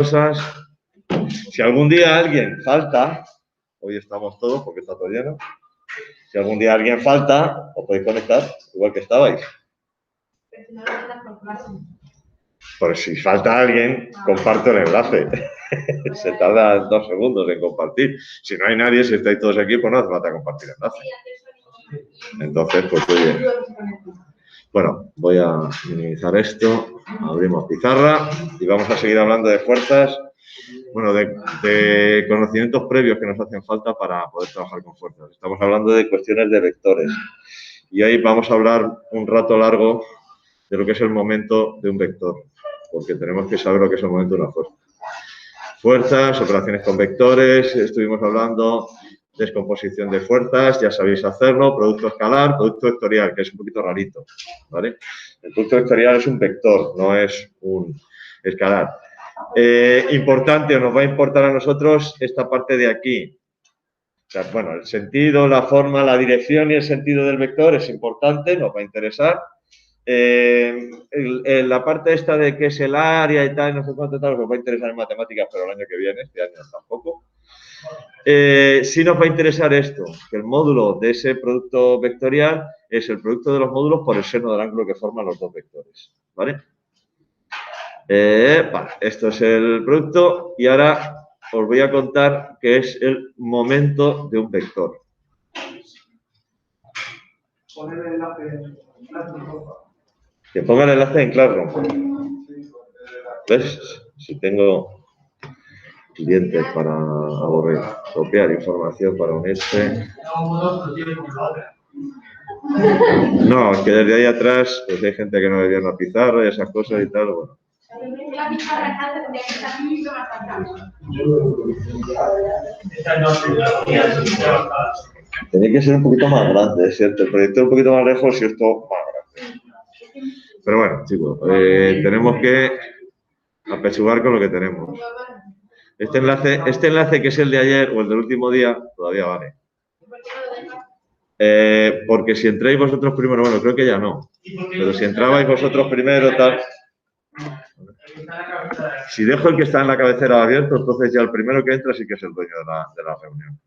cosas. Si algún día alguien falta, hoy estamos todos porque está todo lleno. Si algún día alguien falta, os podéis conectar igual que estabais. Pero si falta alguien, comparto el enlace. Se tarda 2 segundos en compartir. Si no hay nadie, si estáis todos aquí, pues no hace falta compartir el enlace. Entonces, pues oye. Bueno, voy a minimizar esto. Abrimos pizarra y vamos a seguir hablando de fuerzas. Bueno, de conocimientos previos que nos hacen falta para poder trabajar con fuerzas. Estamos hablando de cuestiones de vectores. Y ahí vamos a hablar un rato largo de lo que es el momento de un vector, porque tenemos que saber lo que es el momento de una fuerza. Fuerzas, operaciones con vectores, estuvimos hablando de descomposición de fuerzas, ya sabéis hacerlo, producto escalar, producto vectorial, que es un poquito rarito, ¿vale? El producto vectorial es un vector, no es un escalar. Importante, o nos va a importar a nosotros esta parte de aquí. O sea, bueno, el sentido, la forma, la dirección y el sentido del vector es importante, nos va a interesar. La parte esta de qué es el área y tal, no sé cuánto tal, nos va a interesar en matemáticas, pero el año que viene, este año tampoco. Sí nos va a interesar esto, que el módulo de ese producto vectorial es el producto de los módulos por el seno del ángulo que forman los dos vectores, ¿vale? Vale, esto es el producto y ahora os voy a contar qué es el momento de un vector. Que ponga el enlace en Classroom. ¿Ves? Si tengo clientes para aburrir, copiar información para unirse. No, es que desde ahí atrás pues hay gente que no le dio una pizarra y esas cosas y tal, bueno. Tenía que ser un poquito más grande, es cierto. El proyecto es un poquito más lejos y esto más grande. Pero bueno, chicos, tenemos que apechugar con lo que tenemos. Este enlace que es el de ayer o el del último día, todavía vale. Porque si entráis vosotros primero, bueno, creo que ya no. Pero si entrabais vosotros primero, tal. Si dejo el que está en la cabecera abierto, entonces ya el primero que entra sí que es el dueño de la reunión.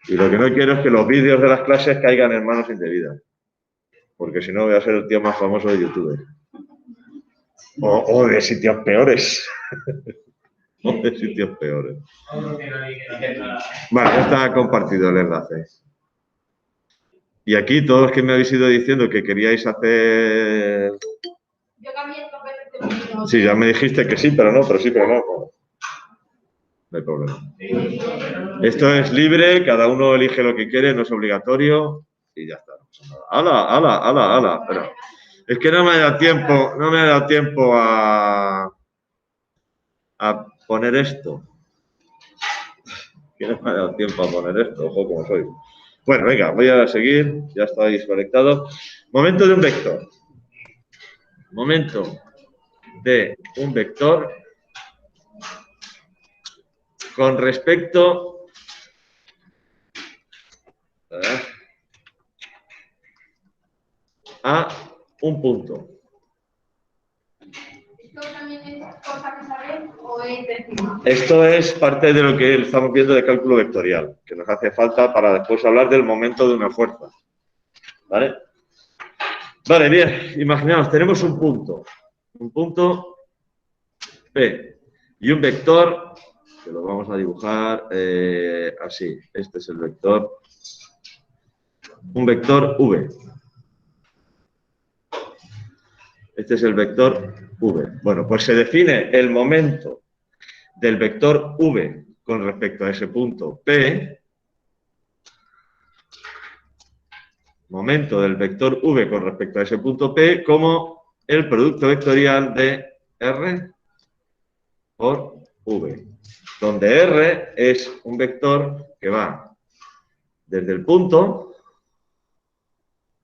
Y lo que no quiero es que los vídeos de las clases caigan en manos indebidas. Porque si no voy a ser el tío más famoso de YouTube. O de sitios peores. O de sitios peores. Vale, ya está compartido el enlace. Y aquí todos los que me habéis ido diciendo que queríais hacer... Yo cambié el papel. Sí, ya me dijiste que sí, pero no, pero sí, pero no. No hay problema. Esto es libre, cada uno elige lo que quiere, no es obligatorio y ya está. ¡Hala! Pero es que no me da tiempo a poner esto. Que no me ha dado tiempo a poner esto, ojo como soy. Bueno, venga, voy a seguir, ya estáis conectados. Momento de un vector. Momento de un vector con respecto a un punto. ¿Esto también es cosa que saber o es de encima? Esto es parte de lo que estamos viendo de cálculo vectorial, que nos hace falta para después hablar del momento de una fuerza. ¿Vale? Vale, bien, imaginaos, tenemos un punto P y un vector, que lo vamos a dibujar así. Este es el vector, un vector V. Este es el vector V. Bueno, pues se define el momento del vector V con respecto a ese punto P, momento del vector V con respecto a ese punto P, como el producto vectorial de R por V, donde R es un vector que va desde el punto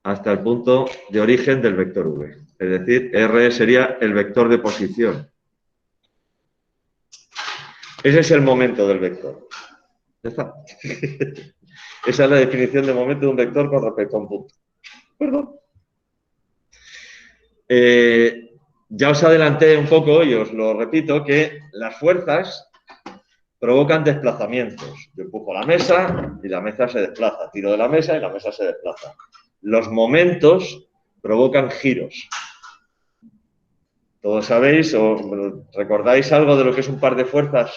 hasta el punto de origen del vector V. Es decir, R sería el vector de posición. Ese es el momento del vector. Ya está. Esa es la definición de momento de un vector con respecto a un punto. Perdón. ya os adelanté un poco y os lo repito, que las fuerzas provocan desplazamientos. Yo empujo la mesa y la mesa se desplaza. Tiro de la mesa y la mesa se desplaza. Los momentos provocan giros. ¿Todos sabéis o recordáis algo de lo que es un par de fuerzas?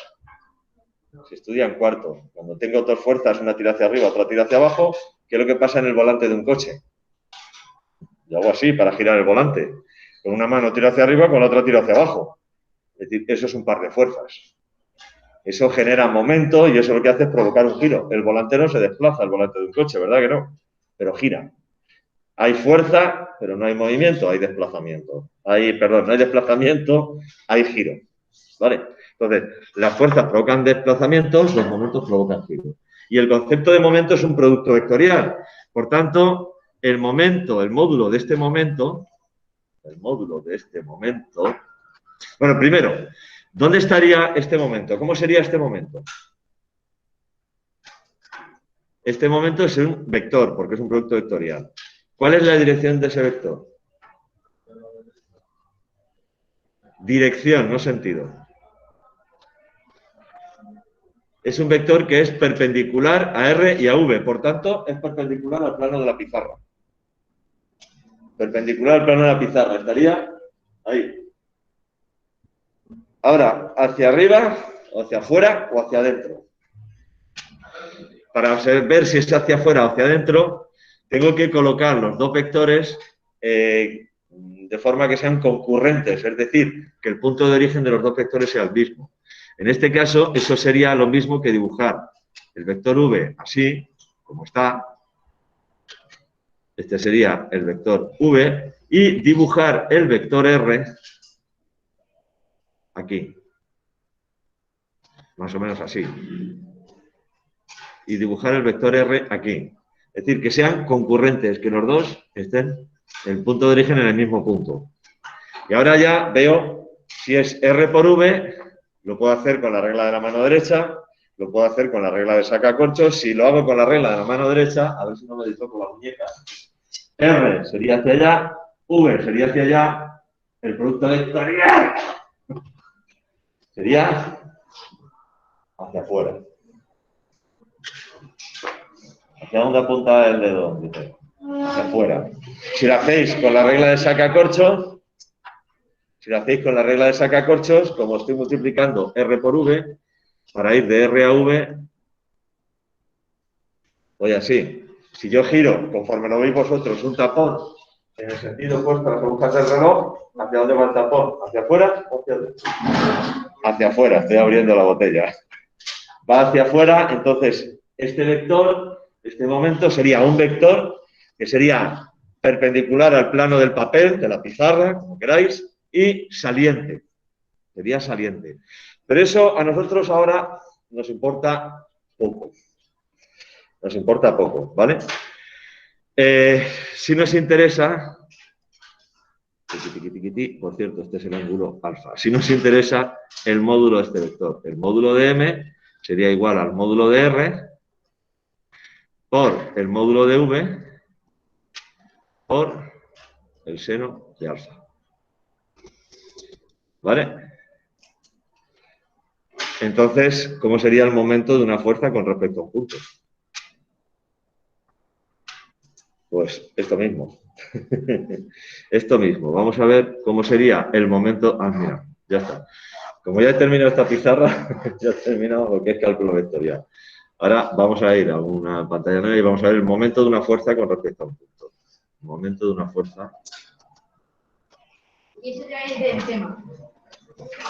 Se estudia en cuarto. Cuando tengo dos fuerzas, una tira hacia arriba, otra tira hacia abajo, ¿qué es lo que pasa en el volante de un coche? Yo hago así para girar el volante. Con una mano tiro hacia arriba, con la otra tiro hacia abajo. Es decir, eso es un par de fuerzas. Eso genera momento y eso lo que hace es provocar un giro. El volante no se desplaza, el volante de un coche, ¿verdad que no? Pero gira. Hay fuerza, pero no hay movimiento, hay desplazamiento. No hay desplazamiento, hay giro. ¿Vale? Entonces, las fuerzas provocan desplazamientos, los momentos provocan giros. Y el concepto de momento es un producto vectorial. Por tanto, el módulo de este momento, bueno, primero, ¿dónde estaría este momento? ¿Cómo sería este momento? Este momento es un vector, porque es un producto vectorial. ¿Cuál es la dirección de ese vector? Dirección, no sentido. Es un vector que es perpendicular a R y a V, por tanto, es perpendicular al plano de la pizarra. Perpendicular al plano de la pizarra, estaría ahí. Ahora, hacia arriba, o hacia afuera o hacia adentro. Para ver si es hacia afuera o hacia adentro, tengo que colocar los dos vectores de forma que sean concurrentes, es decir, que el punto de origen de los dos vectores sea el mismo. En este caso, eso sería lo mismo que dibujar el vector V así, como está. Este sería el vector V y dibujar el vector R aquí. Más o menos así. Y dibujar el vector R aquí. Es decir, que sean concurrentes, que los dos estén en el punto de origen en el mismo punto. Y ahora ya veo si es R por V, lo puedo hacer con la regla de la mano derecha, lo puedo hacer con la regla de sacacorchos. Si lo hago con la regla de la mano derecha, a ver si no me disloco la muñeca, R sería hacia allá, V sería hacia allá, el producto vectorial sería hacia afuera. ¿Hacia dónde apunta el dedo? Dice, hacia afuera. Si lo hacéis con la regla de sacacorchos, como estoy multiplicando R por V, para ir de R a V, voy así. Si yo giro, conforme lo veis vosotros, un tapón en el sentido opuesto a las agujas del reloj, ¿hacia dónde va el tapón? ¿Hacia afuera o hacia adentro? Hacia afuera, estoy abriendo la botella. Va hacia afuera, entonces este vector, este momento, sería un vector que sería perpendicular al plano del papel, de la pizarra, como queráis, y saliente. Sería saliente. Pero eso a nosotros ahora nos importa poco. Nos importa poco, ¿vale? Si nos interesa, por cierto, este es el ángulo alfa. Si nos interesa el módulo de este vector, el módulo de M sería igual al módulo de R por el módulo de V por el seno de alfa. ¿Vale? Entonces, ¿cómo sería el momento de una fuerza con respecto a un punto? Pues esto mismo. Esto mismo. Vamos a ver cómo sería el momento. Ah, mira, ya está. Como ya he terminado esta pizarra, ya he terminado lo que es cálculo vectorial. Ahora vamos a ir a una pantalla nueva y vamos a ver el momento de una fuerza con respecto a un punto. El momento de una fuerza. Y eso ya es del tema.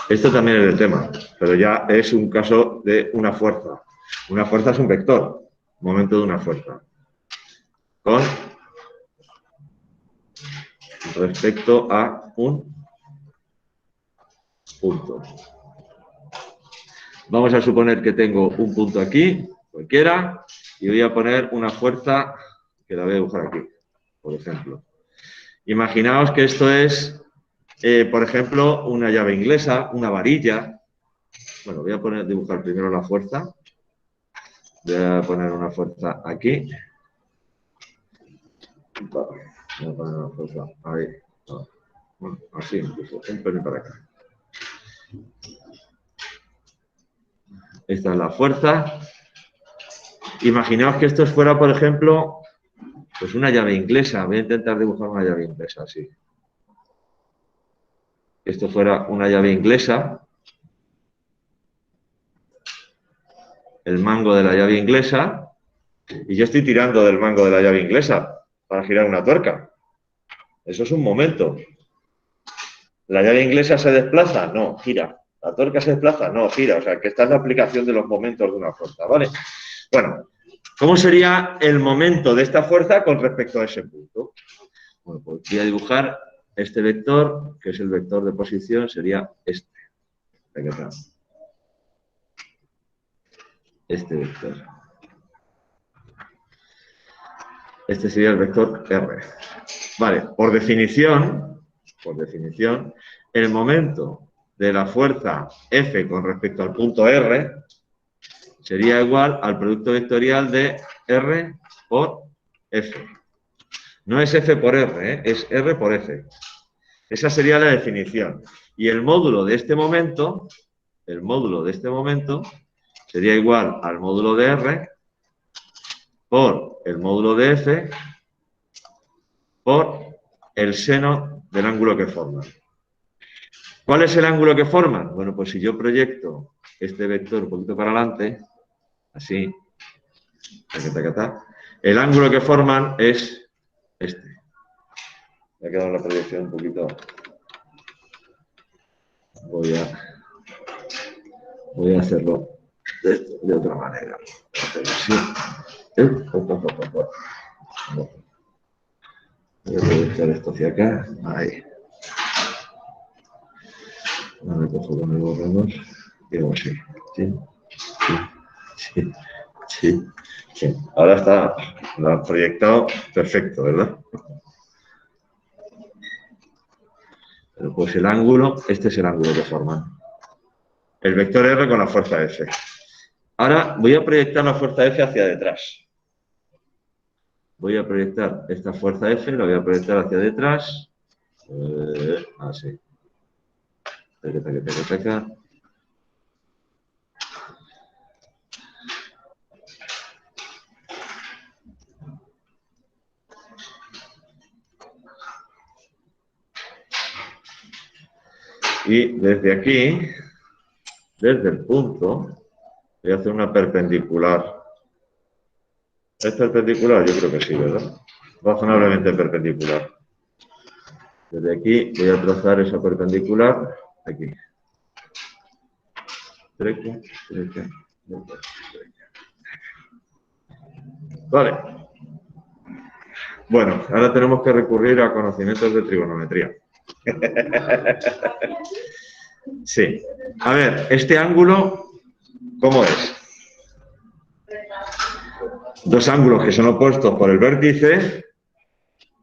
Esto también es del tema, pero ya es un caso de una fuerza. Una fuerza es un vector. Momento de una fuerza. Con respecto a un punto. Vamos a suponer que tengo un punto aquí, cualquiera, y voy a poner una fuerza que la voy a dibujar aquí, por ejemplo. Imaginaos que esto es, por ejemplo, una llave inglesa, una varilla. Bueno, voy a dibujar primero la fuerza. Voy a poner una fuerza aquí. Voy a poner una fuerza ahí. Bueno, así incluso, un pelín para acá. Esta es la fuerza. Imaginaos que esto fuera, por ejemplo, pues una llave inglesa. Voy a intentar dibujar una llave inglesa, así. Esto fuera una llave inglesa. El mango de la llave inglesa. Y yo estoy tirando del mango de la llave inglesa para girar una tuerca. Eso es un momento. ¿La llave inglesa se desplaza? No, gira. ¿La tuerca se desplaza? No, gira. O sea, que esta es la aplicación de los momentos de una fuerza, ¿vale? Bueno, ¿cómo sería el momento de esta fuerza con respecto a ese punto? Bueno, pues voy a dibujar este vector, que es el vector de posición, sería este. Este vector. Este sería el vector R. Vale, por definición, el momento de la fuerza F con respecto al punto R sería igual al producto vectorial de R por F. No es F por R, es R por F. Esa sería la definición. Y el módulo de este momento, sería igual al módulo de R por el módulo de F por el seno del ángulo que forman. ¿Cuál es el ángulo que forman? Bueno, pues si yo proyecto este vector un poquito para adelante, así, el ángulo que forman es este. Me ha quedado la proyección un poquito. Voy a hacerlo de otra manera. Así. Voy a proyectar esto hacia acá. Ahí. Ahora cojo con el borrador y hago así. Sí. Ahora está proyectado perfecto, ¿verdad? Pero pues el ángulo, este es el ángulo que forman. El vector R con la fuerza F. Ahora voy a proyectar la fuerza F hacia detrás. Voy a proyectar esta fuerza F, la voy a proyectar hacia detrás. Así. Taca. Y desde aquí, desde el punto, voy a hacer una perpendicular. ¿Es perpendicular? Yo creo que sí, ¿verdad? Razonablemente perpendicular. Desde aquí voy a trazar esa perpendicular aquí. Treca. Vale. Bueno, ahora tenemos que recurrir a conocimientos de trigonometría. Sí. A ver, este ángulo, ¿cómo es? Dos ángulos que son opuestos por el vértice,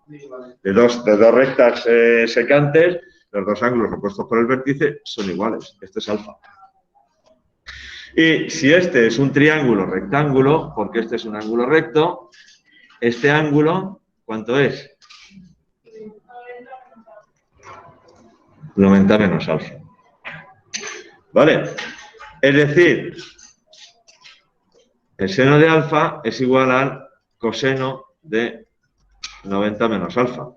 de dos rectas secantes, los dos ángulos opuestos por el vértice son iguales. Este es alfa. Y si este es un triángulo rectángulo, porque este es un ángulo recto, este ángulo, ¿cuánto es? 90 menos alfa. ¿Vale? Es decir, el seno de alfa es igual al coseno de 90 menos alfa.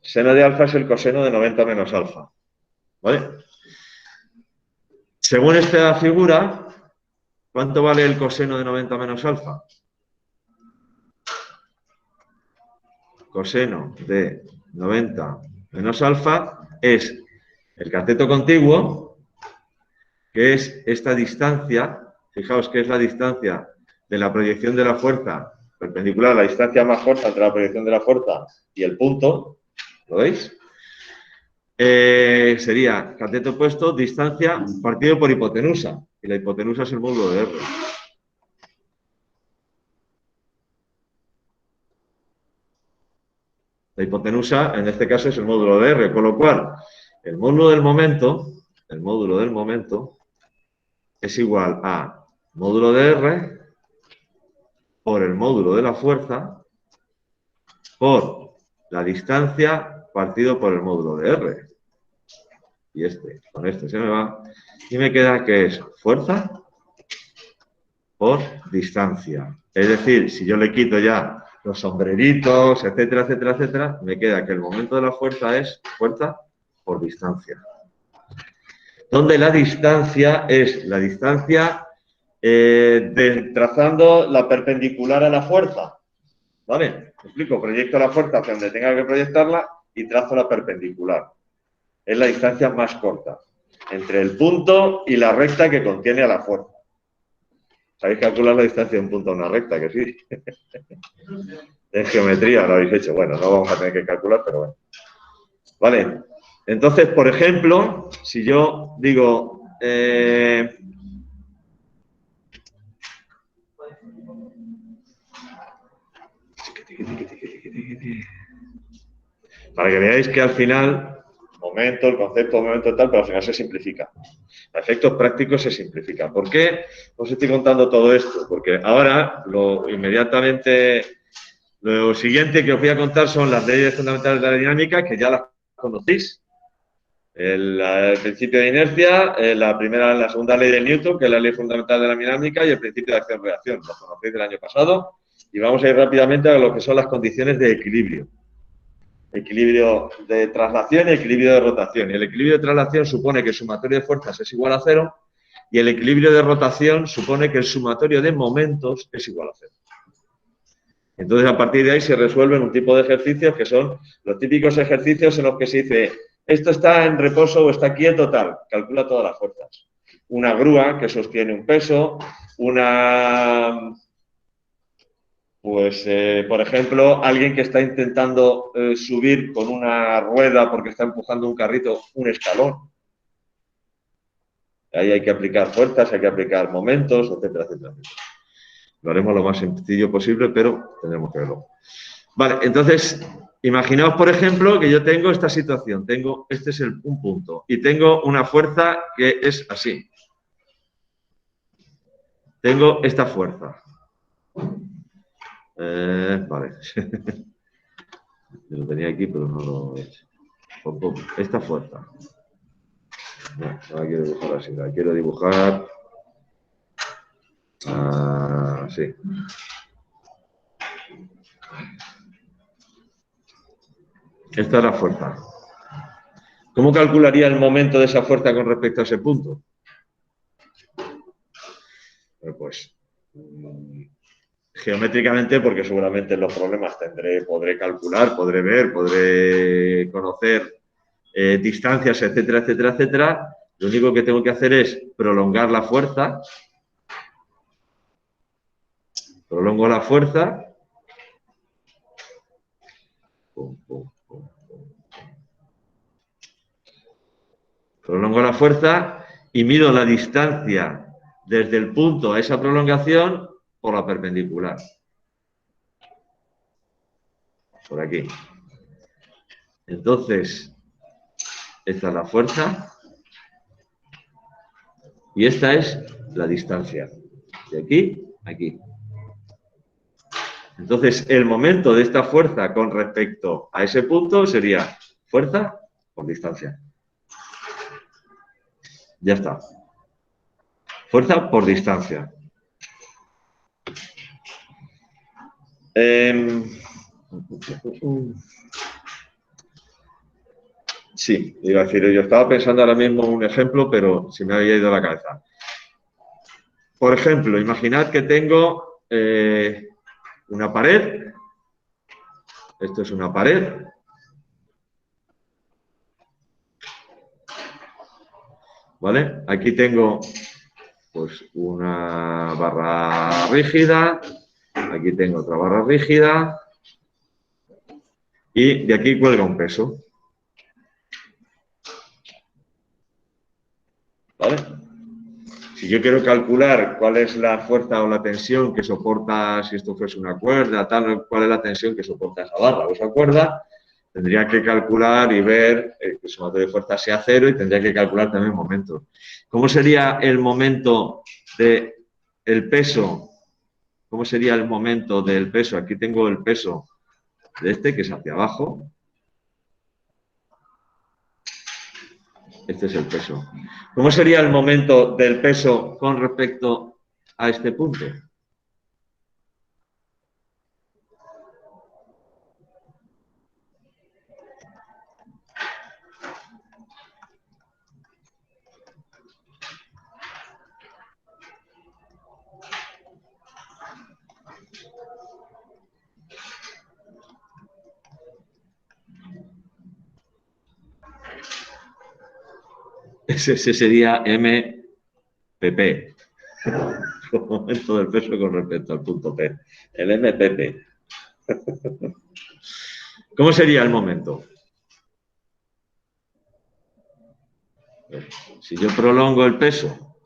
Seno de alfa es el coseno de 90 menos alfa. ¿Vale? Según esta figura, ¿cuánto vale el coseno de 90 menos alfa? Coseno de 90 menos alfa es el cateto contiguo, que es esta distancia. Fijaos que es la distancia de la proyección de la fuerza perpendicular, la distancia más corta entre la proyección de la fuerza y el punto. ¿Lo veis? Sería cateto opuesto, distancia partido por hipotenusa. Y la hipotenusa es el módulo de R. La hipotenusa, en este caso, es el módulo de R, con lo cual el módulo del momento es igual a módulo de R por el módulo de la fuerza por la distancia partido por el módulo de R. Y con este se me va. Y me queda que es fuerza por distancia. Es decir, si yo le quito ya los sombreritos, etcétera, etcétera, etcétera, me queda que el momento de la fuerza es fuerza por distancia. Donde la distancia es la distancia trazando la perpendicular a la fuerza. ¿Vale? ¿Me explico? Proyecto la fuerza hacia donde tenga que proyectarla y trazo la perpendicular. Es la distancia más corta entre el punto y la recta que contiene a la fuerza. ¿Sabéis calcular la distancia de un punto a una recta? Que sí. En geometría lo habéis hecho. Bueno, no vamos a tener que calcular, pero bueno. Vale. Entonces, por ejemplo, si yo digo... para que veáis que al final, el concepto, momento tal, pero al final se simplifica. A efectos prácticos se simplifica. ¿Por qué os estoy contando todo esto? Porque ahora, inmediatamente, lo siguiente que os voy a contar son las leyes fundamentales de la dinámica, que ya las conocéis. El principio de inercia, la segunda ley de Newton, que es la ley fundamental de la dinámica, y el principio de acción-reacción. Lo conocéis del año pasado. Y vamos a ir rápidamente a lo que son las condiciones de equilibrio. Equilibrio de traslación y equilibrio de rotación. Y el equilibrio de traslación supone que el sumatorio de fuerzas es igual a 0 y el equilibrio de rotación supone que el sumatorio de momentos es igual a 0. Entonces, a partir de ahí se resuelven un tipo de ejercicios que son los típicos ejercicios en los que se dice esto está en reposo o está quieto, tal. Calcula todas las fuerzas. Una grúa que sostiene un peso, por ejemplo, alguien que está intentando subir con una rueda porque está empujando un carrito, un escalón. Ahí hay que aplicar fuerzas, hay que aplicar momentos, etcétera, etcétera. Lo haremos lo más sencillo posible, pero tendremos que verlo. Vale, entonces, imaginaos, por ejemplo, que yo tengo esta situación. Este es un punto. Y tengo una fuerza que es así. Tengo esta fuerza. Vale. Yo lo tenía aquí, pero no lo he hecho. Esta fuerza. No la quiero dibujar así, la quiero dibujar así. Esta es la fuerza. ¿Cómo calcularía el momento de esa fuerza con respecto a ese punto? Pues geométricamente, porque seguramente en los problemas podré calcular, podré ver, podré conocer distancias, etcétera, etcétera, etcétera. Lo único que tengo que hacer es prolongar la fuerza. Prolongo la fuerza. Prolongo la fuerza y mido la distancia desde el punto a esa prolongación por la perpendicular. Por aquí. Entonces, esta es la fuerza y esta es la distancia. De aquí a aquí. Entonces, el momento de esta fuerza con respecto a ese punto sería fuerza por distancia. Ya está. Fuerza por distancia. Sí, iba a decir, yo estaba pensando ahora mismo en un ejemplo, pero se me había ido la cabeza. Por ejemplo, imaginad que tengo una pared. Esto es una pared. ¿Vale? Aquí tengo pues una barra rígida. Aquí tengo otra barra rígida. Y de aquí cuelga un peso. ¿Vale? Si yo quiero calcular cuál es la fuerza o la tensión que soporta, si esto fuese una cuerda, tal, cuál es la tensión que soporta esa barra o esa cuerda, tendría que calcular y ver que el sumatorio de fuerza sea 0 y tendría que calcular también el momento. ¿Cómo sería el momento del peso? ¿Cómo sería el momento del peso? Aquí tengo el peso de este, que es hacia abajo. Este es el peso. ¿Cómo sería el momento del peso con respecto a este punto? Ese sería MPP. El momento del peso con respecto al punto P. El MPP. ¿Cómo sería el momento? Si yo prolongo el peso,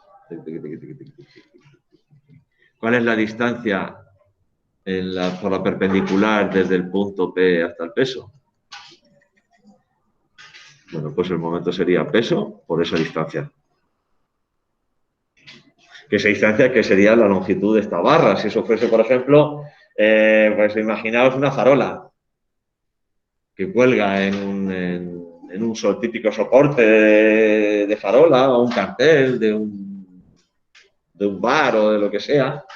¿cuál es la distancia por la perpendicular desde el punto P hasta el peso? Bueno, pues el momento sería peso por esa distancia. Que esa distancia que sería la longitud de esta barra. Si eso fuese, por ejemplo, pues imaginaos una farola que cuelga en un típico soporte de farola o un cartel de un bar o de lo que sea,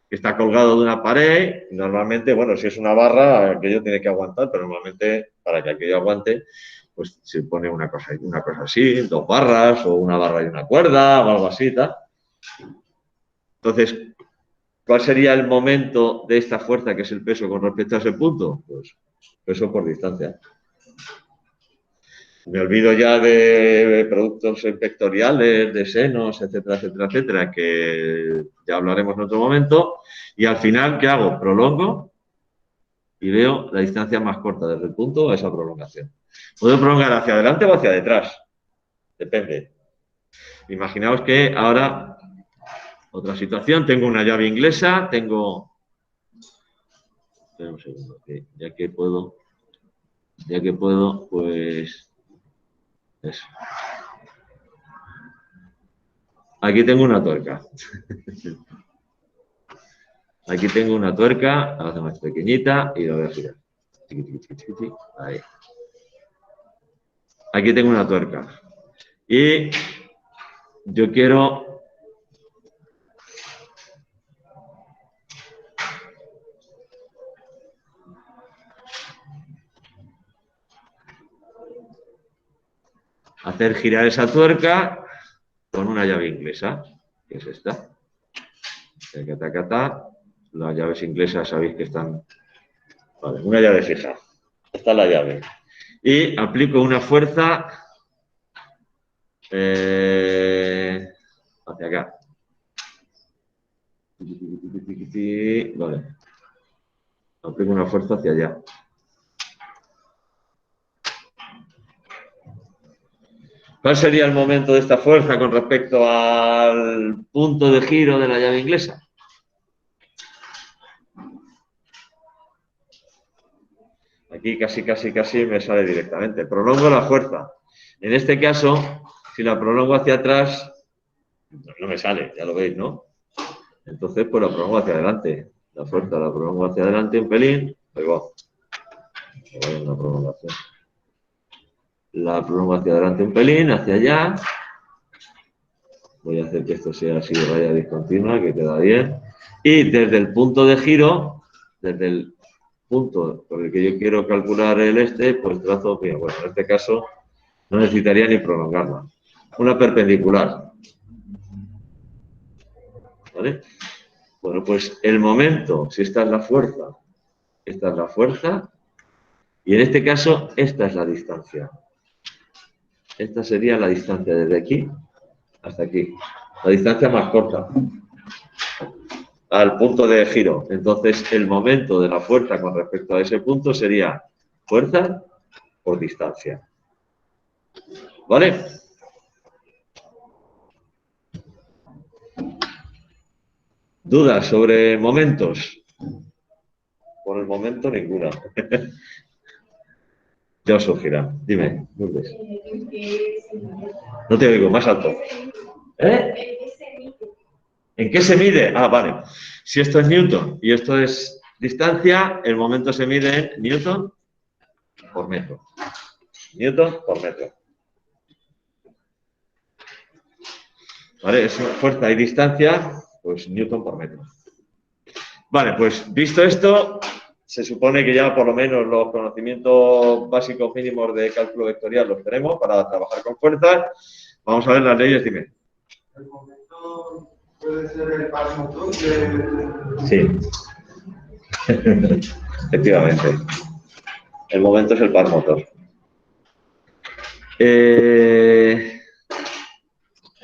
que está colgado de una pared. Normalmente, bueno, si es una barra, aquello tiene que aguantar, pero normalmente para que aquello aguante, pues se pone una cosa así, 2 barras o una barra y una cuerda o algo así, tal. Entonces, ¿cuál sería el momento de esta fuerza, que es el peso, con respecto a ese punto? Pues peso por distancia. Me olvido ya de productos vectoriales, de senos, etcétera, etcétera, etcétera, que ya hablaremos en otro momento. Y al final, ¿qué hago? Prolongo y veo la distancia más corta desde el punto a esa prolongación. Puedo prolongar hacia adelante o hacia detrás. Depende. Imaginaos que ahora, otra situación, tengo una llave inglesa, tengo... Espera un segundo, que ya que puedo, pues... Eso. Aquí tengo una tuerca. Aquí tengo una tuerca, la hago más pequeñita y la voy a girar. Ahí. Aquí tengo una tuerca. Y yo quiero hacer girar esa tuerca con una llave inglesa, que es esta. Las llaves inglesas sabéis que están... Vale, una llave fija. Esta es la llave. Y aplico una fuerza hacia acá. Vale. Aplico una fuerza hacia allá. ¿Cuál sería el momento de esta fuerza con respecto al punto de giro de la llave inglesa? Aquí casi me sale directamente. Prolongo la fuerza. En este caso, si la prolongo hacia atrás, no me sale, ya lo veis, ¿no? Entonces, pues la prolongo hacia adelante. La fuerza la prolongo hacia adelante un pelín. Ahí va. Una prolongación. La prolongo hacia adelante un pelín, hacia allá. Voy a hacer que esto sea así de raya discontinua, que queda bien. Y desde el punto de giro, desde el punto por el que yo quiero calcular el pues trazo, bien, bueno, en este caso no necesitaría ni prolongarla. Una perpendicular. ¿Vale? Bueno, pues el momento, si esta es la fuerza, y en este caso esta es la distancia. Esta sería la distancia desde aquí hasta aquí. La distancia más corta al punto de giro. Entonces, el momento de la fuerza con respecto a ese punto sería fuerza por distancia. ¿Vale? ¿Dudas sobre momentos? Por el momento, ninguna. Ya os surgirá. Dime, Lourdes. No te oigo, más alto. ¿Eh? ¿En qué se mide? Ah, vale. Si esto es Newton y esto es distancia, el momento se mide en newton por metro. Newton por metro. ¿Vale? Es fuerza y distancia, pues newton por metro. Vale, pues visto esto, se supone que ya por lo menos los conocimientos básicos mínimos de cálculo vectorial los tenemos para trabajar con fuerzas. Vamos a ver las leyes, dime. ¿El momento puede ser el par motor de...? Sí. Efectivamente. El momento es el par motor.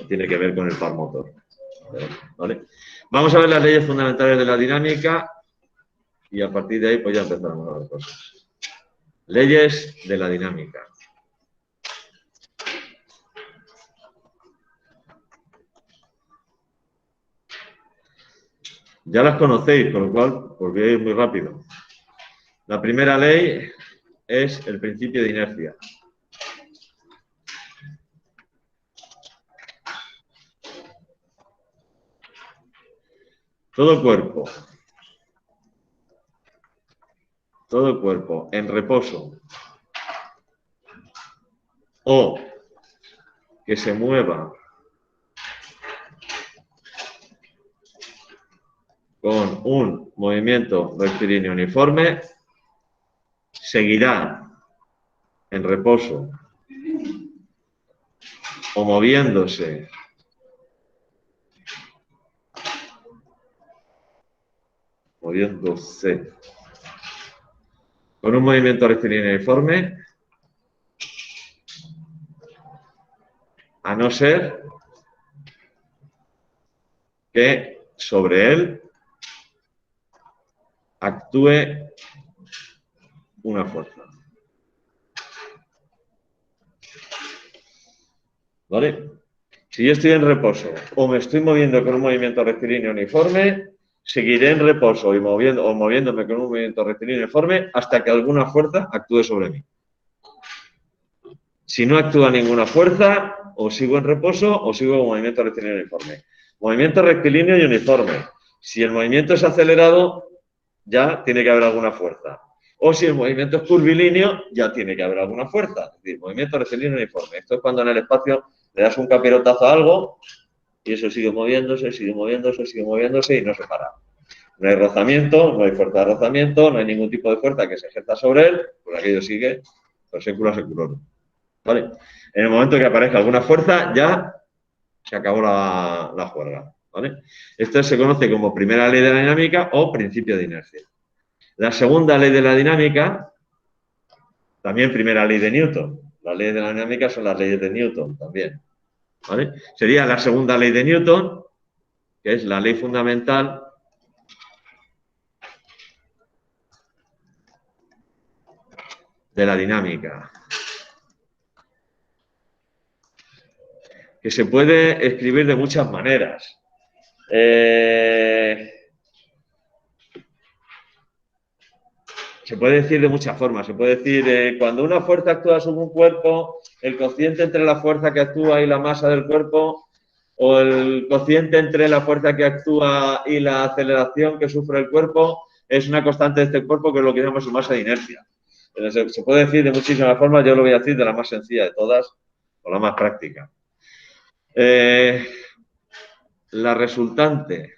Tiene que ver con el par motor. ¿Vale? Vamos a ver las leyes fundamentales de la dinámica y a partir de ahí pues ya empezamos a ver cosas. Leyes de la dinámica. Ya las conocéis, con lo cual os voy a ir muy rápido. La primera ley es el principio de inercia. Todo cuerpo en reposo o que se mueva con un movimiento rectilíneo uniforme seguirá en reposo o moviéndose con un movimiento rectilíneo uniforme, a no ser que sobre él actúe una fuerza. ¿Vale? Si yo estoy en reposo o me estoy moviendo con un movimiento rectilíneo uniforme, seguiré en reposo y moviéndome con un movimiento rectilíneo uniforme hasta que alguna fuerza actúe sobre mí. Si no actúa ninguna fuerza, o sigo en reposo o sigo con movimiento rectilíneo uniforme. Movimiento rectilíneo y uniforme. Si el movimiento es acelerado, ya tiene que haber alguna fuerza. O si el movimiento es curvilíneo, ya tiene que haber alguna fuerza. Es decir, movimiento rectilíneo y uniforme. Esto es cuando en el espacio le das un capirotazo a algo y eso sigue moviéndose, sigue moviéndose, sigue moviéndose y no se para. No hay rozamiento, no hay fuerza de rozamiento, no hay ningún tipo de fuerza que se ejerza sobre él, pues aquello sigue per secula seculorum. ¿Vale? En el momento que aparezca alguna fuerza, ya se acabó la juerga. ¿Vale? Esto se conoce como primera ley de la dinámica o principio de inercia. La segunda ley de la dinámica, también primera ley de Newton. Las leyes de la dinámica son las leyes de Newton también. ¿Vale? Sería la segunda ley de Newton, que es la ley fundamental de la dinámica, que se puede escribir de muchas maneras. Se puede decir de muchas formas. Se puede decir, cuando una fuerza actúa sobre un cuerpo, el cociente entre la fuerza que actúa y la masa del cuerpo, o el cociente entre la fuerza que actúa y la aceleración que sufre el cuerpo, es una constante de este cuerpo que es lo que llamamos su masa de inercia. Se puede decir de muchísimas formas, yo lo voy a decir de la más sencilla de todas, o la más práctica. La resultante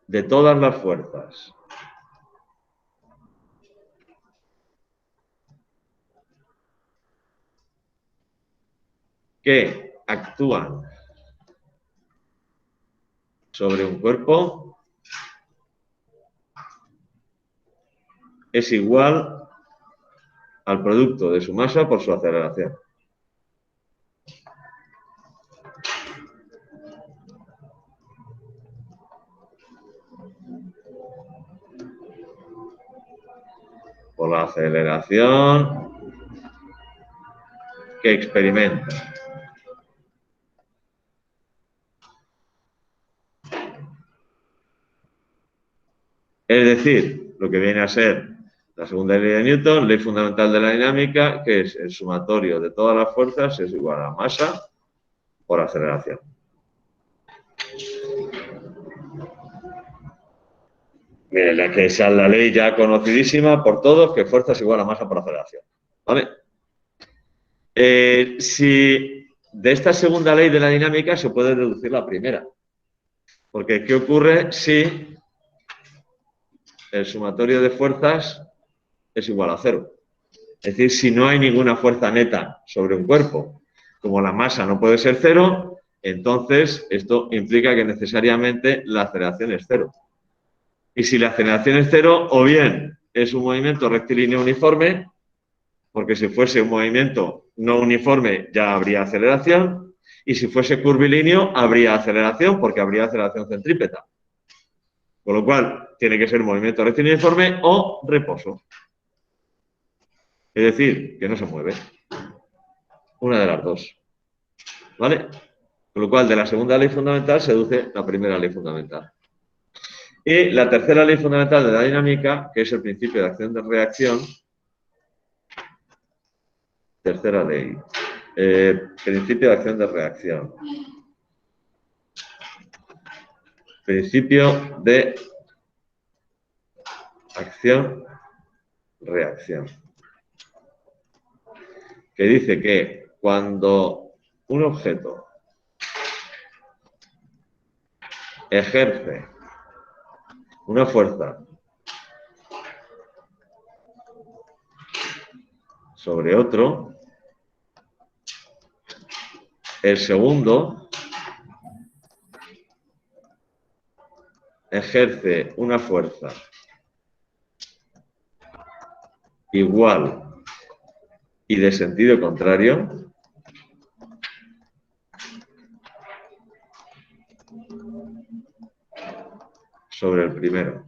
de todas las fuerzas que actúan sobre un cuerpo es igual al producto de su masa por su aceleración. Por la aceleración que experimenta. Es decir, lo que viene a ser la segunda ley de Newton, ley fundamental de la dinámica, que es el sumatorio de todas las fuerzas es igual a masa por aceleración. Miren, la que es la ley ya conocidísima por todos, que fuerza es igual a masa por aceleración. ¿Vale? Si de esta segunda ley de la dinámica se puede deducir la primera. Porque, ¿qué ocurre si el sumatorio de fuerzas es igual a 0? Es decir, si no hay ninguna fuerza neta sobre un cuerpo, como la masa no puede ser 0, entonces esto implica que necesariamente la aceleración es 0. Y si la aceleración es 0, o bien es un movimiento rectilíneo uniforme, porque si fuese un movimiento no uniforme ya habría aceleración, y si fuese curvilíneo habría aceleración, porque habría aceleración centrípeta. Con lo cual, tiene que ser movimiento rectilíneo uniforme o reposo. Es decir, que no se mueve. Una de las dos. ¿Vale? Con lo cual, de la segunda ley fundamental se deduce la primera ley fundamental. Y la tercera ley fundamental de la dinámica, que es el principio de acción de reacción. Tercera ley. Principio de acción de reacción. Principio de acción-reacción. Que dice que cuando un objeto ejerce una fuerza sobre otro, el segundo ejerce una fuerza igual y de sentido contrario sobre el primero.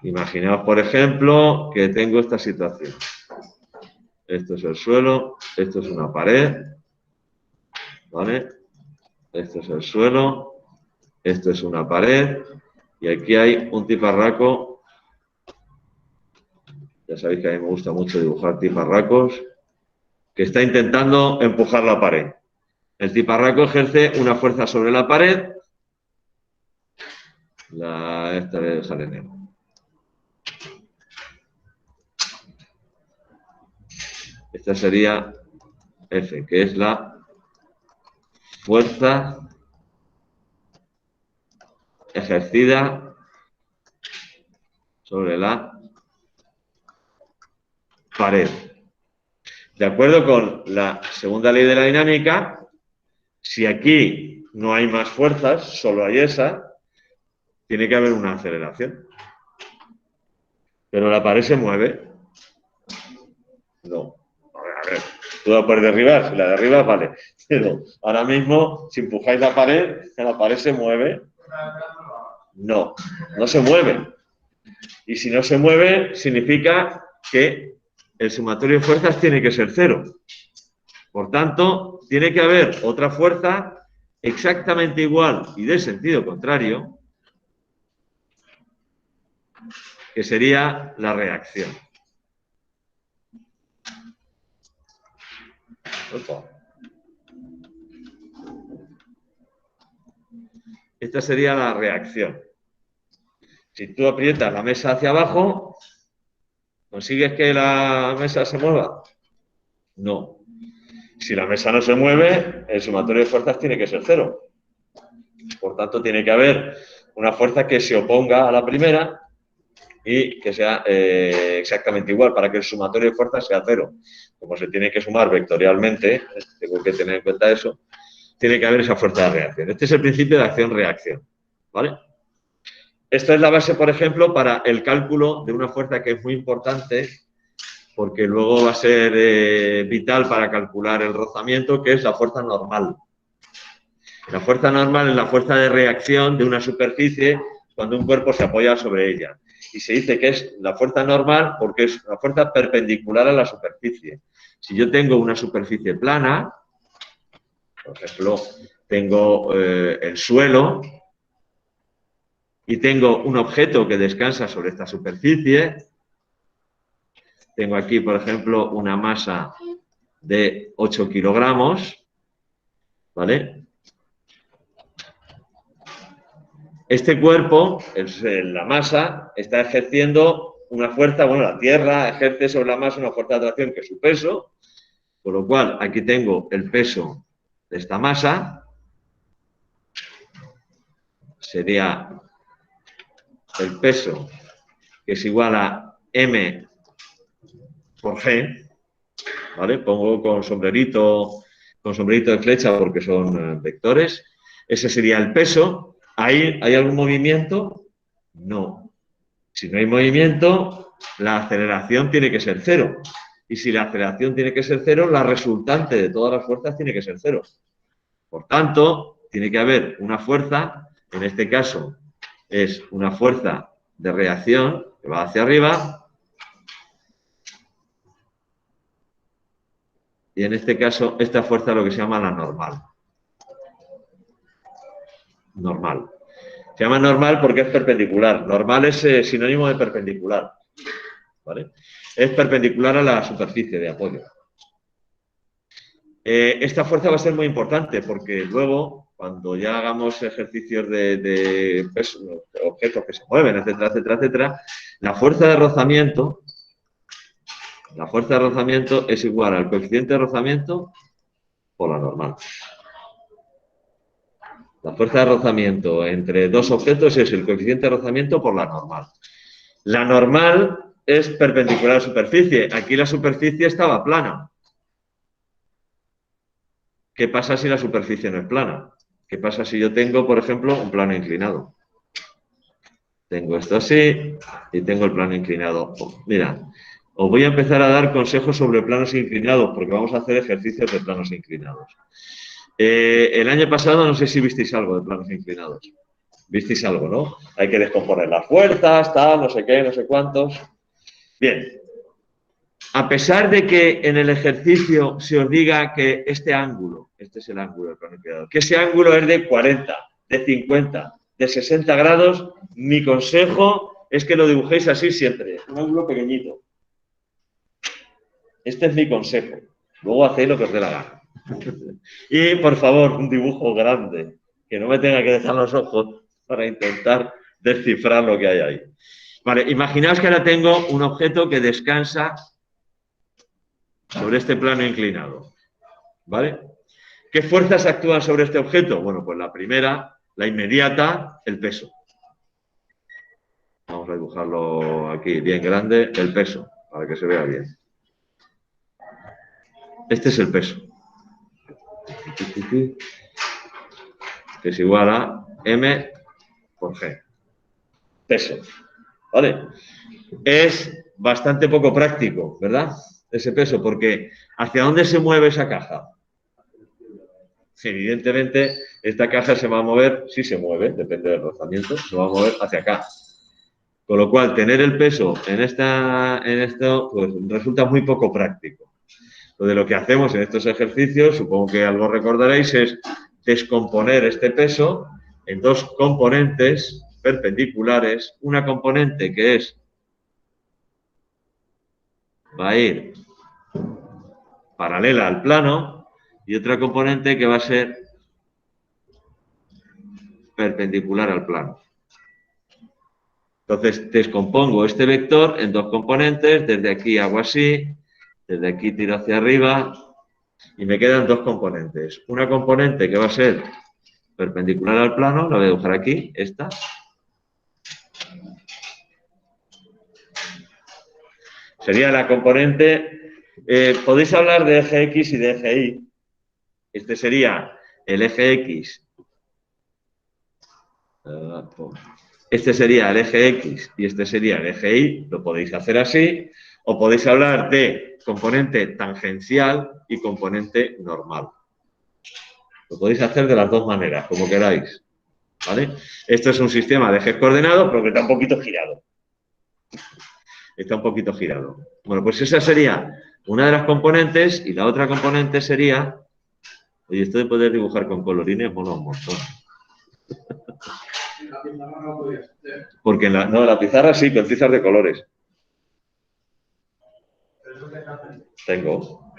Imaginaos, por ejemplo, que tengo esta situación. Esto es el suelo, esto es una pared, ¿vale? Esto es el suelo, esto es una pared, y aquí hay un tiparraco. Ya sabéis que a mí me gusta mucho dibujar tiparracos, que está intentando empujar la pared. El tiparraco ejerce una fuerza sobre la pared. Esta voy a dejar en negro. Esta sería F, que es la fuerza ejercida sobre la pared. De acuerdo con la segunda ley de la dinámica, si aquí no hay más fuerzas, solo hay esa, tiene que haber una aceleración. ¿Pero la pared se mueve? No. A ver, tú la puedes derribar, si la derribas, vale. Pero ahora mismo, si empujáis la pared se mueve. No, no se mueve. Y si no se mueve, significa que el sumatorio de fuerzas tiene que ser 0. Por tanto, tiene que haber otra fuerza exactamente igual y de sentido contrario, que sería la reacción. Esta sería la reacción. Si tú aprietas la mesa hacia abajo, ¿consigues que la mesa se mueva? No. Si la mesa no se mueve, el sumatorio de fuerzas tiene que ser 0. Por tanto, tiene que haber una fuerza que se oponga a la primera y que sea exactamente igual para que el sumatorio de fuerzas sea 0. Como se tiene que sumar vectorialmente, tengo que tener en cuenta eso, tiene que haber esa fuerza de reacción. Este es el principio de acción-reacción. ¿Vale? Esta es la base, por ejemplo, para el cálculo de una fuerza que es muy importante, porque luego va a ser vital para calcular el rozamiento, que es la fuerza normal. La fuerza normal es la fuerza de reacción de una superficie cuando un cuerpo se apoya sobre ella. Y se dice que es la fuerza normal porque es una fuerza perpendicular a la superficie. Si yo tengo una superficie plana, por ejemplo, tengo el suelo y tengo un objeto que descansa sobre esta superficie, tengo aquí, por ejemplo, una masa de 8 kilogramos, ¿vale? Este cuerpo, la masa, está ejerciendo una fuerza, bueno, la Tierra ejerce sobre la masa una fuerza de atracción que es su peso, con lo cual aquí tengo el peso de esta masa, sería el peso que es igual a m por g, ¿vale? Pongo con sombrerito de flecha porque son vectores. Ese sería el peso. ¿Hay algún movimiento? No. Si no hay movimiento, la aceleración tiene que ser cero. Y si la aceleración tiene que ser cero, la resultante de todas las fuerzas tiene que ser cero. Por tanto, tiene que haber una fuerza, en este caso es una fuerza de reacción que va hacia arriba, y en este caso esta fuerza es lo que se llama la normal. Normal. Se llama normal porque es perpendicular. Normal es sinónimo de perpendicular, ¿vale? Es perpendicular a la superficie de apoyo. Esta fuerza va a ser muy importante porque luego, cuando ya hagamos ejercicios de peso, objetos que se mueven, etcétera, etcétera, etcétera, la fuerza de rozamiento es igual al coeficiente de rozamiento por la normal. La fuerza de rozamiento entre dos objetos es el coeficiente de rozamiento por la normal. La normal es perpendicular a la superficie. Aquí la superficie estaba plana. ¿Qué pasa si la superficie no es plana? ¿Qué pasa si yo tengo, por ejemplo, un plano inclinado? Tengo esto así y tengo el plano inclinado. Mira, os voy a empezar a dar consejos sobre planos inclinados porque vamos a hacer ejercicios de planos inclinados. El año pasado no sé si visteis algo de planos inclinados. Visteis algo, ¿no? Hay que descomponer las fuerzas, tal, no sé qué, no sé cuántos. Bien. A pesar de que en el ejercicio se os diga que este ángulo, este es el ángulo del plano inclinado, que ese ángulo es de 40, de 50, de 60 grados, mi consejo es que lo dibujéis así siempre, un ángulo pequeñito. Este es mi consejo. Luego hacéis lo que os dé la gana. Y, por favor, un dibujo grande, que no me tenga que dejar los ojos para intentar descifrar lo que hay ahí. Vale, imaginaos que ahora tengo un objeto que descansa sobre este plano inclinado, ¿vale? ¿Qué fuerzas actúan sobre este objeto? Bueno, pues la primera, la inmediata, el peso. Vamos a dibujarlo aquí bien grande, el peso, para que se vea bien. Este es el peso, que es igual a m por g. Peso, ¿vale? Es bastante poco práctico, ¿verdad? Ese peso, porque ¿hacia dónde se mueve esa caja? Evidentemente, esta caja se va a mover, sí se mueve, depende del rozamiento, se va a mover hacia acá. Con lo cual, tener el peso en esto pues, resulta muy poco práctico. Entonces, lo que hacemos en estos ejercicios, supongo que algo recordaréis, es descomponer este peso en dos componentes perpendiculares. Una componente que va a ir paralela al plano y otra componente que va a ser perpendicular al plano. Entonces, descompongo este vector en dos componentes, desde aquí hago así, desde aquí tiro hacia arriba y me quedan dos componentes. Una componente que va a ser perpendicular al plano, la voy a dibujar aquí, esta. Sería la componente, podéis hablar de eje X y de eje Y. Este sería el eje X. Este sería el eje X y este sería el eje Y, lo podéis hacer así, o podéis hablar de componente tangencial y componente normal. Lo podéis hacer de las dos maneras, como queráis, ¿vale? Esto es un sistema de ejes coordenados, pero que está un poquito girado. Está un poquito girado. Bueno, pues esa sería una de las componentes y la otra componente sería... Oye, esto de poder dibujar con colorines mola un montón. La pizarra no podía ser. Porque la pizarra sí, con tizas de colores. Pero eso que hacen. Tengo.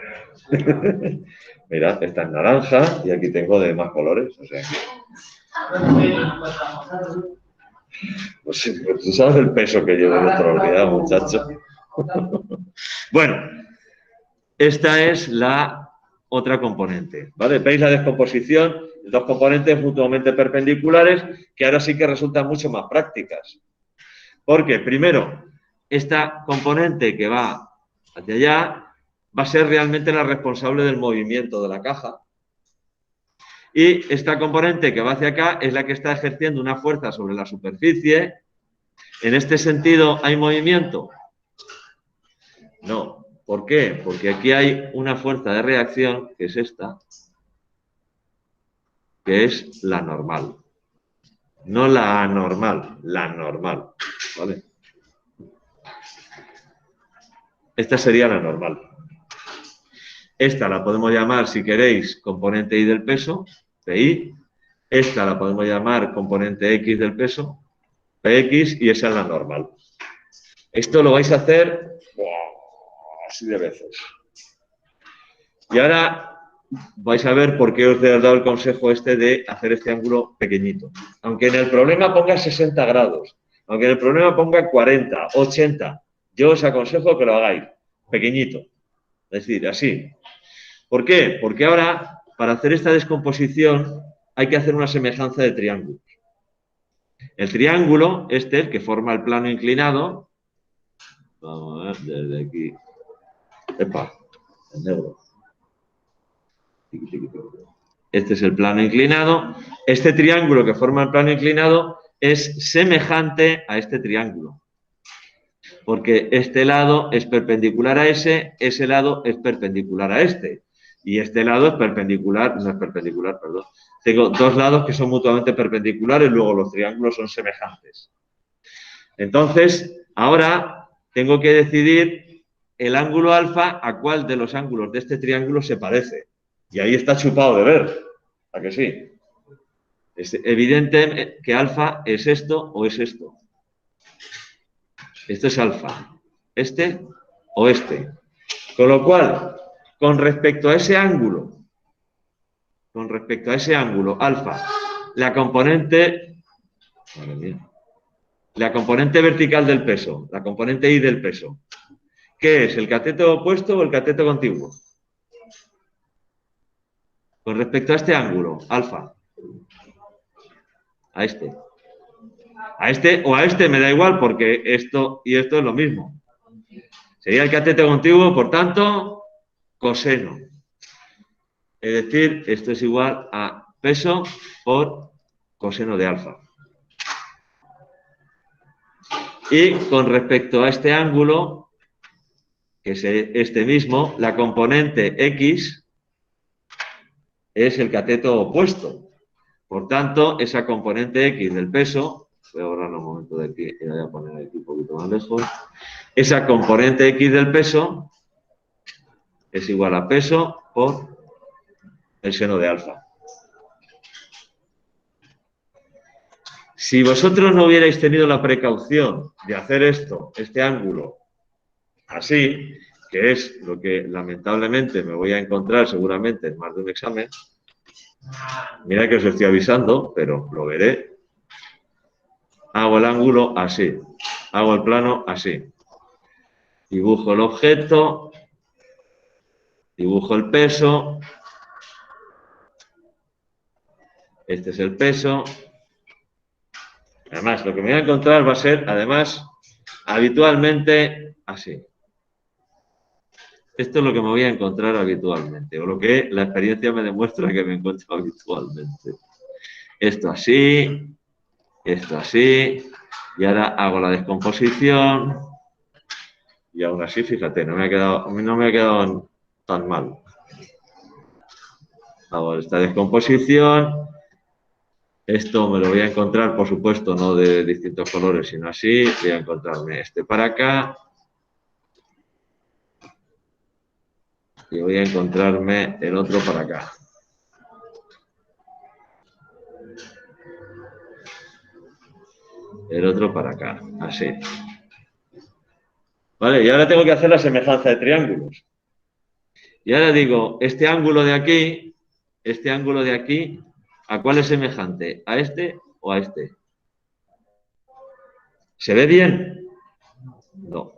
Mirad, esta es naranja y aquí tengo de más colores. O sea, pues, tú sabes el peso que llevo de olvidado, muchacho. Bueno, esta es la otra componente, ¿vale? ¿Veis la descomposición? Dos componentes mutuamente perpendiculares que ahora sí que resultan mucho más prácticas. Porque, primero, esta componente que va hacia allá va a ser realmente la responsable del movimiento de la caja. Y esta componente que va hacia acá es la que está ejerciendo una fuerza sobre la superficie. ¿En este sentido hay movimiento? No. ¿Por qué? Porque aquí hay una fuerza de reacción, que es esta, que es la normal. No la anormal, la normal. ¿Vale? Esta sería la normal. Esta la podemos llamar, si queréis, componente Y del peso, PI. Esta la podemos llamar componente X del peso, PX, y esa es la normal. Esto lo vais a hacer así de veces. Y ahora vais a ver por qué os he dado el consejo este de hacer este ángulo pequeñito. Aunque en el problema ponga 60 grados, aunque en el problema ponga 40, 80, yo os aconsejo que lo hagáis pequeñito. Es decir, así. ¿Por qué? Porque ahora, para hacer esta descomposición, hay que hacer una semejanza de triángulos. El triángulo, este, el que forma el plano inclinado, vamos a ver, desde aquí. Epa, en negro. Este es el plano inclinado. Este triángulo que forma el plano inclinado es semejante a este triángulo. Porque este lado es perpendicular a ese lado es perpendicular a este. Y este lado es perpendicular, no es perpendicular, perdón. Tengo dos lados que son mutuamente perpendiculares, luego los triángulos son semejantes. Entonces, ahora tengo que decidir el ángulo alfa a cuál de los ángulos de este triángulo se parece. Y ahí está chupado de ver. ¿A que sí? Es evidente que alfa es esto o es esto. Esto es alfa. Este o este. Con lo cual, con respecto a ese ángulo, alfa, la componente vertical del peso, la componente Y del peso, ¿qué es? ¿El cateto opuesto o el cateto contiguo? Con respecto a este ángulo, alfa. A este. A este o a este me da igual porque esto y esto es lo mismo. Sería el cateto contiguo, por tanto, coseno. Es decir, esto es igual a peso por coseno de alfa. Y con respecto a este ángulo, que es este mismo, la componente X es el cateto opuesto. Por tanto, esa componente X del peso, voy a borrar un momento de aquí y voy a poner aquí un poquito más lejos, esa componente X del peso es igual a peso por el seno de alfa. Si vosotros no hubierais tenido la precaución de hacer esto, este ángulo, así, que es lo que lamentablemente me voy a encontrar seguramente en más de un examen, mira que os estoy avisando, pero lo veré. Hago el ángulo así, hago el plano así. Dibujo el objeto, dibujo el peso. Este es el peso. Además, lo que me voy a encontrar va a ser, además, habitualmente así. Esto es lo que me voy a encontrar habitualmente, o lo que la experiencia me demuestra que me encuentro habitualmente. Esto así, y ahora hago la descomposición, y aún así, fíjate, no me ha quedado tan mal. Hago esta descomposición. Esto me lo voy a encontrar, por supuesto, no de distintos colores, sino así. Voy a encontrarme este para acá. Y voy a encontrarme el otro para acá. El otro para acá, así. Vale, y ahora tengo que hacer la semejanza de triángulos. Y ahora digo, este ángulo de aquí, ¿a cuál es semejante? ¿A este o a este? ¿Se ve bien? No.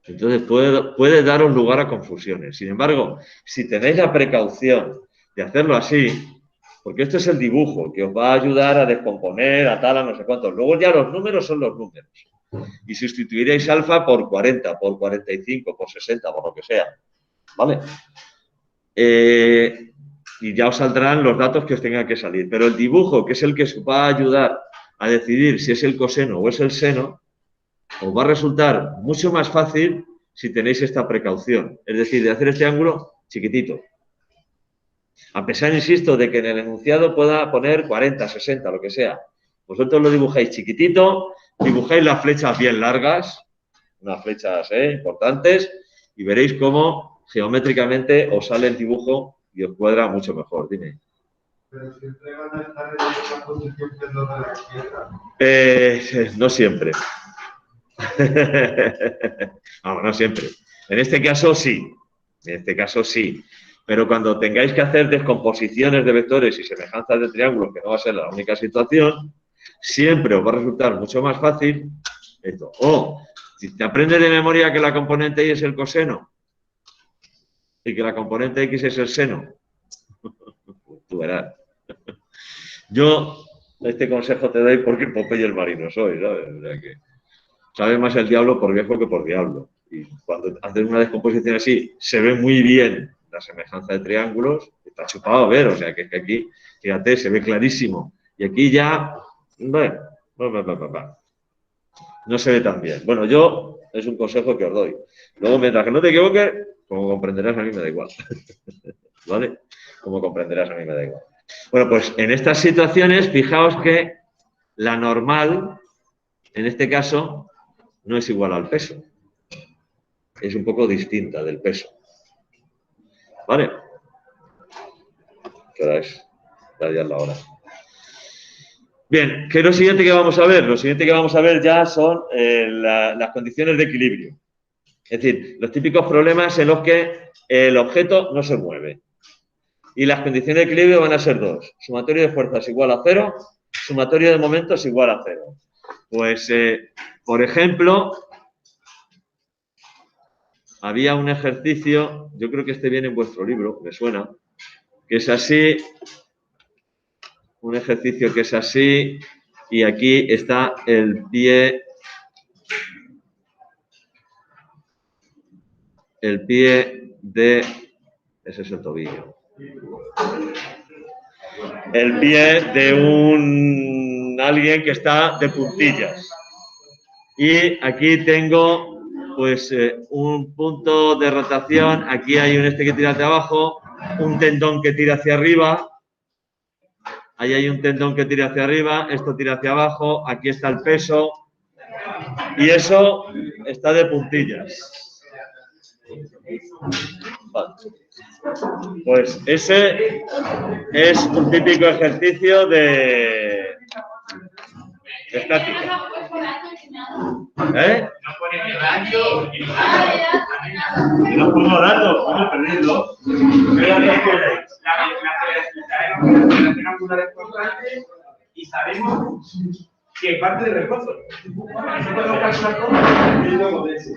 Entonces puede daros lugar a confusiones. Sin embargo, si tenéis la precaución de hacerlo así, porque esto es el dibujo que os va a ayudar a descomponer, a tal, a no sé cuántos. Luego ya los números son los números. Y sustituiréis alfa por 40, por 45, por 60, por lo que sea. ¿Vale? Y ya os saldrán los datos que os tengan que salir. Pero el dibujo, que es el que os va a ayudar a decidir si es el coseno o es el seno, os va a resultar mucho más fácil si tenéis esta precaución. Es decir, de hacer este ángulo chiquitito. A pesar, insisto, de que en el enunciado pueda poner 40, 60, lo que sea. Vosotros lo dibujáis chiquitito, dibujáis las flechas bien largas, unas flechas importantes, y veréis cómo geométricamente os sale el dibujo y os cuadra mucho mejor. Dime. Pero siempre van a estar en la misma posición que los de la izquierda. No siempre. Vamos, no siempre. En este caso sí. En este caso sí. Pero cuando tengáis que hacer descomposiciones de vectores y semejanzas de triángulos, que no va a ser la única situación, siempre os va a resultar mucho más fácil esto. O, si te aprendes de memoria que la componente Y es el coseno y que la componente X es el seno, tú verás. Yo este consejo te doy porque Popeye el marino soy, ¿sabes? O sea que sabe más el diablo por viejo que por diablo. Y cuando haces una descomposición así, se ve muy bien la semejanza de triángulos, está chupado a ver, o sea que aquí, fíjate, se ve clarísimo. Y aquí ya, bueno, no se ve tan bien. Bueno, yo, es un consejo que os doy. Luego, mientras que no te equivoques, como comprenderás, a mí me da igual. ¿Vale? Como comprenderás, a mí me da igual. Bueno, pues en estas situaciones, fijaos que la normal, en este caso, no es igual al peso. Es un poco distinta del peso. ¿Vale? ¿Qué hora es? Ya es la hora. Bien, ¿qué es lo siguiente que vamos a ver? Lo siguiente que vamos a ver ya son las condiciones de equilibrio. Es decir, los típicos problemas en los que el objeto no se mueve. Y las condiciones de equilibrio van a ser dos. Sumatorio de fuerzas igual a 0, sumatorio de momentos igual a 0. Pues, por ejemplo, había un ejercicio, yo creo que este viene en vuestro libro, me suena, que es así, un ejercicio que es así, y aquí está el pie de, ese es el tobillo, el pie de alguien que está de puntillas. Y aquí tengo, pues, un punto de rotación, aquí hay un que tira hacia abajo, un tendón que tira hacia arriba, ahí hay un tendón que tira hacia arriba, esto tira hacia abajo, aquí está el peso, y eso está de puntillas. Vale. Pues ese es un típico ejercicio de estática. ¿Eh? No pongo datos, bueno, perdido. ¿Qué datos tenéis? La angular es constante y sabemos que parte del refuerzo. Eso podemos calcular todo y luego de ese.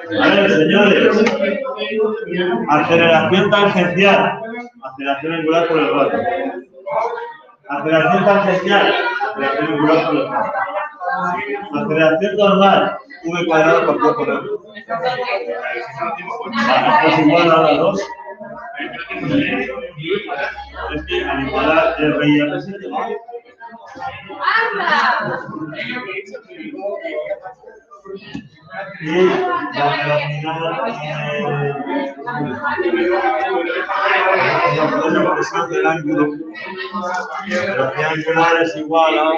A ver, señores, aceleración tangencial, aceleración angular por el radio. Aceleración tangencial, Aceleración normal, v cuadrado por 2 por m. Es igual a la 2. Es que al igualar R y R se te va. Y la presión del ángulo. La velocidad angular es igual a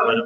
Bueno,